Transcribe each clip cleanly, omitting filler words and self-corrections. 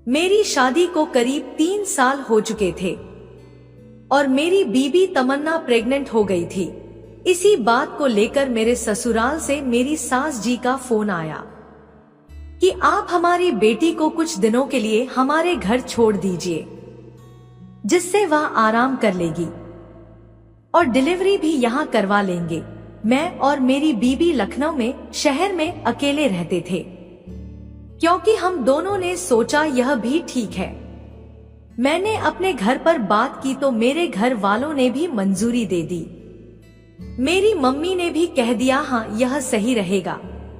मेरी शादी को करीब 3 साल हो चुके थे और मेरी बीबी तमन्ना प्रेग्नेंट हो गई थी। इसी बात को लेकर मेरे ससुराल से मेरी सास जी का फोन आया कि आप हमारी बेटी को कुछ दिनों के लिए हमारे घर छोड़ दीजिए, जिससे वह आराम कर लेगी और डिलीवरी भी यहाँ करवा लेंगे। मैं और मेरी बीबी लखनऊ में शहर में अकेले रहते थे, क्योंकि हम दोनों ने सोचा यह भी ठीक है। मैंने अपने घर पर बात की तो मेरे घर वालों ने भी मंजूरी दे दी। मेरी मम्मी ने भी कह दिया हाँ यह सही रहेगा,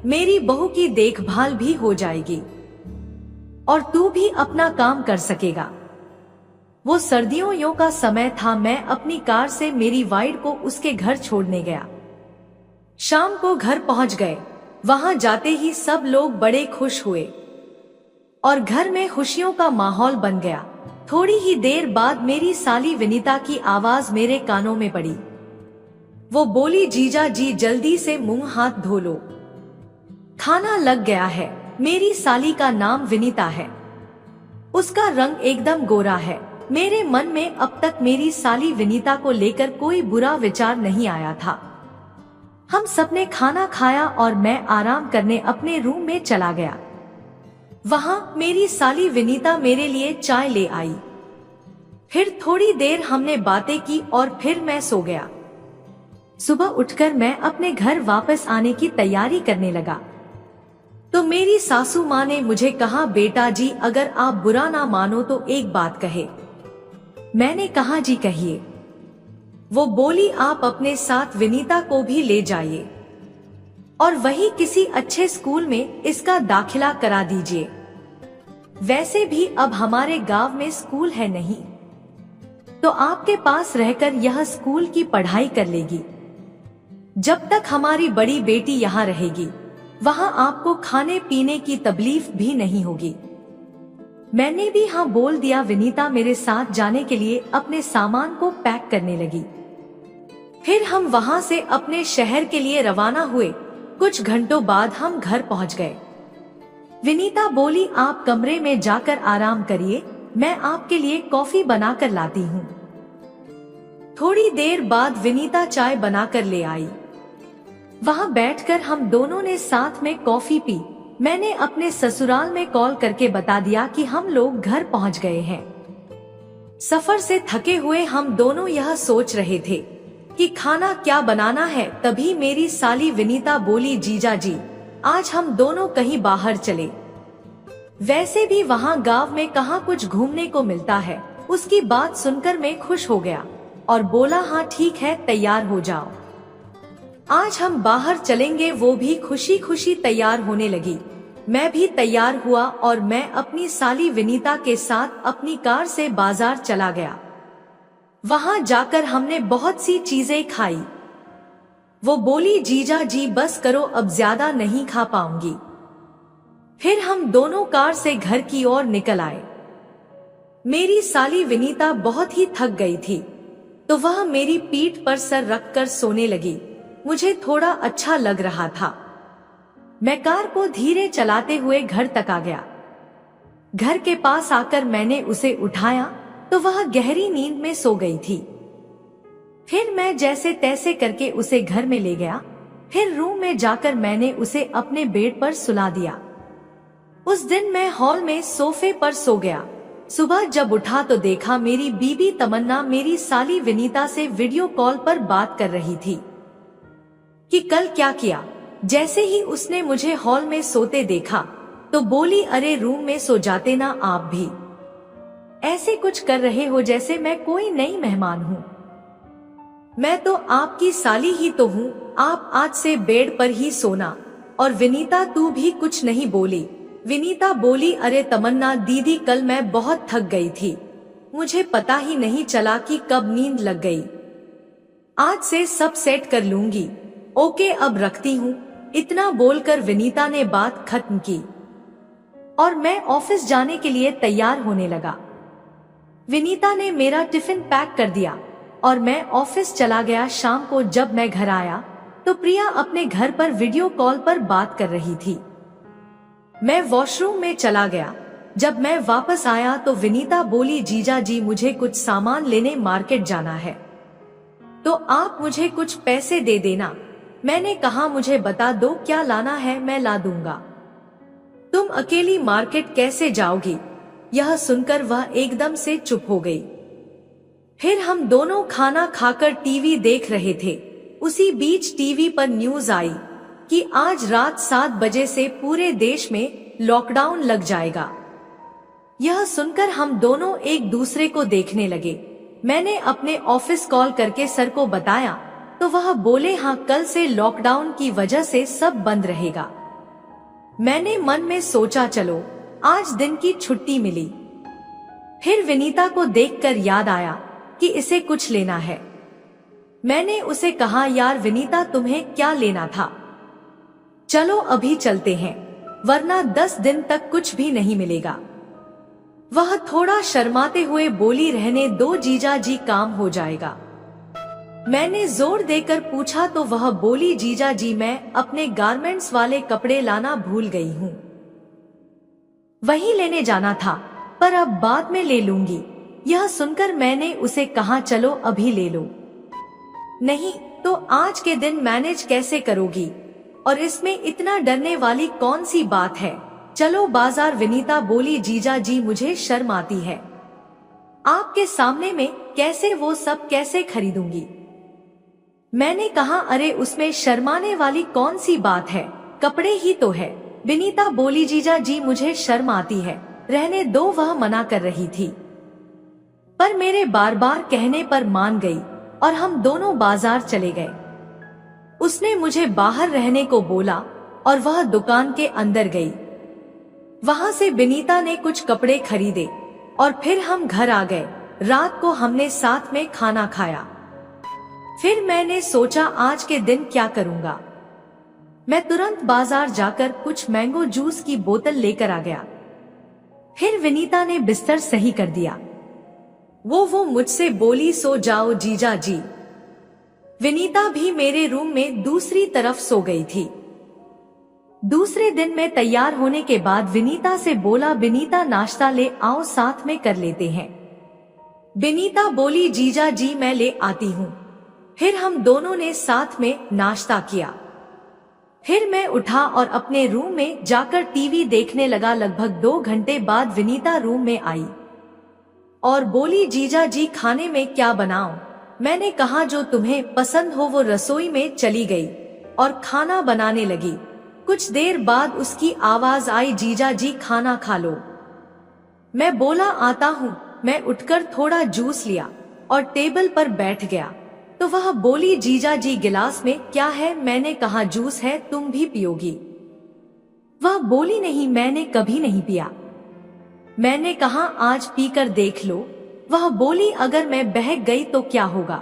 मेरी बहू की देखभाल भी हो जाएगी और तू भी अपना काम कर सकेगा। वो सर्दियों का समय था। मैं अपनी कार से मेरी वाइड को उसके घर छोड़ने गया। शाम को घर पहुंच गए। वहां जाते ही सब लोग बड़े खुश हुए और घर में खुशियों का माहौल बन गया। थोड़ी ही देर बाद मेरी साली विनीता की आवाज मेरे कानों में पड़ी। वो बोली, जीजा जी जल्दी से मुंह हाथ धो लो, खाना लग गया है। मेरी साली का नाम विनीता है। उसका रंग एकदम गोरा है। मेरे मन में अब तक मेरी साली विनीता को लेकर कोई बुरा विचार नहीं आया था। हम सबने खाना खाया और मैं आराम करने अपने रूम में चला गया। वहां मेरी साली विनीता मेरे लिए चाय ले आई। फिर थोड़ी देर हमने बातें की और फिर मैं सो गया। सुबह उठकर मैं अपने घर वापस आने की तैयारी करने लगा तो मेरी सासू माँ ने मुझे कहा, बेटा जी अगर आप बुरा ना मानो तो एक बात कहे। मैंने कहा, जी कहिए। वो बोली, आप अपने साथ विनीता को भी ले जाइए और वही किसी अच्छे स्कूल में इसका दाखिला करा दीजिए। वैसे भी अब हमारे गांव में स्कूल है नहीं, तो आपके पास रहकर यह स्कूल की पढ़ाई कर लेगी। जब तक हमारी बड़ी बेटी यहाँ रहेगी वहाँ आपको खाने पीने की तकलीफ भी नहीं होगी। मैंने भी हाँ बोल दिया। विनीता मेरे साथ जाने के लिए अपने सामान को पैक करने लगी। फिर हम वहाँ से अपने शहर के लिए रवाना हुए। कुछ घंटों बाद हम घर पहुँच गए। विनीता बोली, आप कमरे में जाकर आराम करिए, मैं आपके लिए कॉफी बनाकर लाती हूँ। थोड़ी देर बाद विनीता चाय बनाकर ले आई। वहाँ बैठकर हम दोनों ने साथ में कॉफी पी। मैंने अपने ससुराल में कॉल करके बता दिया कि हम लोग घर पहुँच गए हैं। सफर से थके हुए हम दोनों यह सोच रहे थे कि खाना क्या बनाना है। तभी मेरी साली विनीता बोली, जीजा जी आज हम दोनों कहीं बाहर चले। वैसे भी वहाँ गांव में कहाँ कुछ घूमने को मिलता है। उसकी बात सुनकर मैं खुश हो गया और बोला, हाँ ठीक है, तैयार हो जाओ, आज हम बाहर चलेंगे। वो भी खुशी खुशी तैयार होने लगी। मैं भी तैयार हुआ और मैं अपनी साली विनीता के साथ अपनी कार से बाजार चला गया। वहां जाकर हमने बहुत सी चीजें खाई। वो बोली, जीजा जी बस करो, अब ज्यादा नहीं खा पाऊंगी। फिर हम दोनों कार से घर की ओर निकल आए। मेरी साली विनीता बहुत ही थक गई थी तो वह मेरी पीठ पर सर रखकर सोने लगी। मुझे थोड़ा अच्छा लग रहा था। मैं कार को धीरे चलाते हुए घर तक आ गया। घर के पास आकर मैंने उसे उठाया तो वह गहरी नींद में सो गई थी। फिर मैं जैसे तैसे करके उसे घर में ले गया। फिर रूम में जाकर मैंने उसे अपने बेड पर सुला दिया। उस दिन मैं हॉल में सोफे पर सो गया। सुबह जब उठा तो देखा मेरी बीबी तमन्ना मेरी साली विनीता से वीडियो कॉल पर बात कर रही थी कि कल क्या किया। जैसे ही उसने मुझे हॉल में सोते देखा तो बोली, अरे रूम में सो जाते ना आप भी, ऐसे कुछ कर रहे हो जैसे मैं कोई नई मेहमान हूँ। मैं तो आपकी साली ही तो हूँ, आप आज से बेड पर ही सोना। और विनीता तू भी कुछ नहीं बोली। विनीता बोली, अरे तमन्ना दीदी कल मैं बहुत थक गई थी, मुझे पता ही नहीं चला कि कब नींद लग गई। आज से सब सेट कर लूंगी। ओके अब रखती हूँ। इतना बोलकर विनीता ने बात खत्म की और मैं ऑफिस जाने के लिए तैयार होने लगा। विनीता ने मेरा टिफिन पैक कर दिया और मैं ऑफिस चला गया। शाम को जब मैं घर आया तो प्रिया अपने घर पर वीडियो कॉल पर बात कर रही थी। मैं वॉशरूम में चला गया। जब मैं वापस आया तो विनीता बोली, जीजा जी मुझे कुछ सामान लेने मार्केट जाना है, तो आप मुझे कुछ पैसे दे देना। मैंने कहा मुझे बता दो क्या लाना है, मैं ला दूंगा। तुम अकेली मार्केट कैसे जाओगी? यह सुनकर वह एकदम से चुप हो गई। फिर हम दोनों खाना खाकर टीवी देख रहे थे। उसी बीच टीवी पर न्यूज आई कि आज रात 7 बजे से पूरे देश में लॉकडाउन लग जाएगा। यह सुनकर हम दोनों एक दूसरे को देखने लगे। मैंने अपने ऑफिस कॉल करके सर को बताया तो वह बोले, हाँ कल से लॉकडाउन की वजह से सब बंद रहेगा। मैंने मन में सोचा चलो आज दिन की छुट्टी मिली। फिर विनीता को देखकर याद आया कि इसे कुछ लेना है। मैंने उसे कहा, यार विनीता तुम्हें क्या लेना था? चलो अभी चलते हैं, वरना 10 दिन तक कुछ भी नहीं मिलेगा। वह थोड़ा शर्माते हुए बोली, रहने दो जीजा जी, काम हो जाएगा। मैंने जोर देकर पूछा तो वह बोली, जीजा जी मैं अपने गारमेंट्स वाले कपड़े लाना भूल गई हूँ, वही लेने जाना था, पर अब बाद में ले लूंगी। यह सुनकर मैंने उसे कहा, चलो अभी ले लो। नहीं तो आज के दिन मैनेज कैसे करोगी? और इसमें इतना डरने वाली कौन सी बात है? चलो बाजार। विनीता बोली, जीजा जी मुझे शर्म आती है, आपके सामने में कैसे वो सब कैसे खरीदूंगी। मैंने कहा, अरे उसमें शर्माने वाली कौन सी बात है, कपड़े ही तो है। विनीता बोली, जीजा जी मुझे शर्म आती है, रहने दो। वह मना कर रही थी पर मेरे बार बार कहने पर मान गई और हम दोनों बाजार चले गए। उसने मुझे बाहर रहने को बोला और वह दुकान के अंदर गई। वहां से विनीता ने कुछ कपड़े खरीदे और फिर हम घर आ गए। रात को हमने साथ में खाना खाया। फिर मैंने सोचा आज के दिन क्या करूंगा। मैं तुरंत बाजार जाकर कुछ मैंगो जूस की बोतल लेकर आ गया। फिर विनीता ने बिस्तर सही कर दिया। वो मुझसे बोली, सो जाओ जीजा जी। विनीता भी मेरे रूम में दूसरी तरफ सो गई थी। दूसरे दिन मैं तैयार होने के बाद विनीता से बोला, विनीता नाश्ता ले आओ, साथ में कर लेते हैं। विनीता बोली, जीजा जी मैं ले आती हूँ। फिर हम दोनों ने साथ में नाश्ता किया। फिर मैं उठा और अपने रूम में जाकर टीवी देखने लगा। लगभग 2 घंटे बाद विनीता रूम में आई और बोली, जीजा जी खाने में क्या बनाऊं? मैंने कहा, जो तुम्हें पसंद हो। वो रसोई में चली गई और खाना बनाने लगी। कुछ देर बाद उसकी आवाज आई, जीजा जी खाना खा लो। मैं बोला, आता हूँ। मैं उठकर थोड़ा जूस लिया और टेबल पर बैठ गया तो वह बोली, जीजा जी गिलास में क्या है? मैंने कहा, जूस है, तुम भी पियोगी? वह बोली, नहीं मैंने कभी नहीं पिया। मैंने कहा, आज पीकर देख लो। वह बोली, अगर मैं बहक गई तो क्या होगा?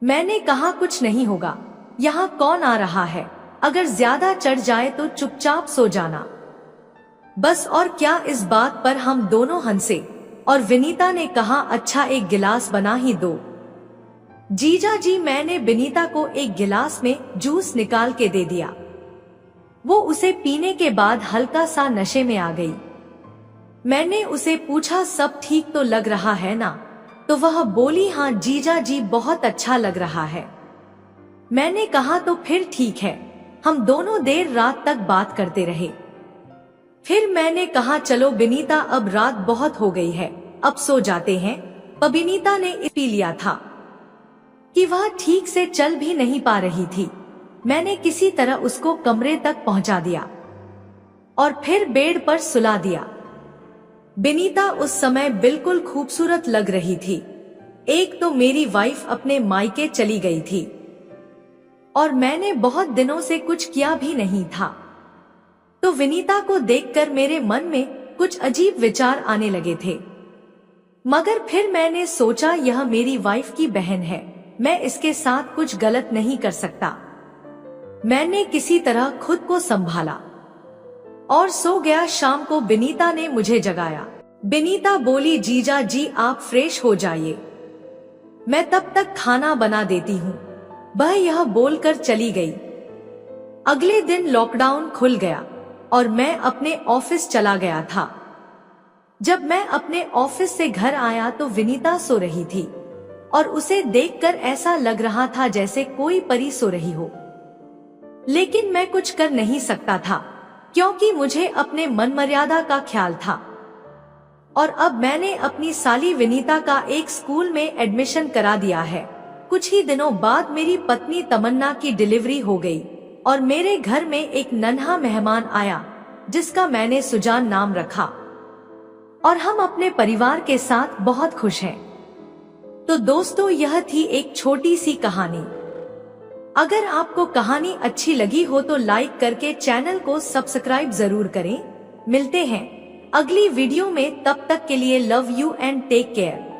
मैंने कहा, कुछ नहीं होगा। यहाँ कौन आ रहा है? अगर ज्यादा चढ़ जाए तो चुपचाप सो जाना। बस और क्या। इस बात पर हम दोनों हंसे और विनीता ने कहा, अच्छा एक गिलास बना ही दो जीजा जी। मैंने विनीता को एक गिलास में जूस निकाल के दे दिया। वो उसे पीने के बाद हल्का सा नशे में आ गई। मैंने उसे पूछा, सब ठीक तो लग रहा है ना? तो वह बोली, हाँ जीजा जी बहुत अच्छा लग रहा है। मैंने कहा, तो फिर ठीक है। हम दोनों देर रात तक बात करते रहे। फिर मैंने कहा, चलो विनीता अब रात बहुत हो गई है, अब सो जाते हैं। पर विनीता ने पी लिया था कि वह ठीक से चल भी नहीं पा रही थी। मैंने किसी तरह उसको कमरे तक पहुंचा दिया और फिर बेड पर सुला दिया। विनीता उस समय बिल्कुल खूबसूरत लग रही थी। एक तो मेरी वाइफ अपने मायके चली गई थी और मैंने बहुत दिनों से कुछ किया भी नहीं था, तो विनीता को देखकर मेरे मन में कुछ अजीब विचार आने लगे थे। मगर फिर मैंने सोचा, यह मेरी वाइफ की बहन है, मैं इसके साथ कुछ गलत नहीं कर सकता। मैंने किसी तरह खुद को संभाला और सो गया। शाम को विनीता ने मुझे जगाया। विनीता बोली, जीजा जी आप फ्रेश हो जाइए, मैं तब तक खाना बना देती हूँ। वह यह बोलकर चली गई। अगले दिन लॉकडाउन खुल गया और मैं अपने ऑफिस चला गया था। जब मैं अपने ऑफिस से घर आया तो विनीता सो रही थी और उसे देखकर ऐसा लग रहा था जैसे कोई परी सो रही हो। लेकिन मैं कुछ कर नहीं सकता था क्योंकि मुझे अपने मन मर्यादा का ख्याल था। और अब मैंने अपनी साली विनीता का एक स्कूल में एडमिशन करा दिया है। कुछ ही दिनों बाद मेरी पत्नी तमन्ना की डिलीवरी हो गई और मेरे घर में एक नन्हा मेहमान आया जिसका मैंने सुजान नाम रखा और हम अपने परिवार के साथ बहुत खुश हैं। तो दोस्तों, यह थी एक छोटी सी कहानी। अगर आपको कहानी अच्छी लगी हो तो लाइक करके चैनल को सब्सक्राइब जरूर करें। मिलते हैं अगली वीडियो में, तब तक के लिए love you and take care.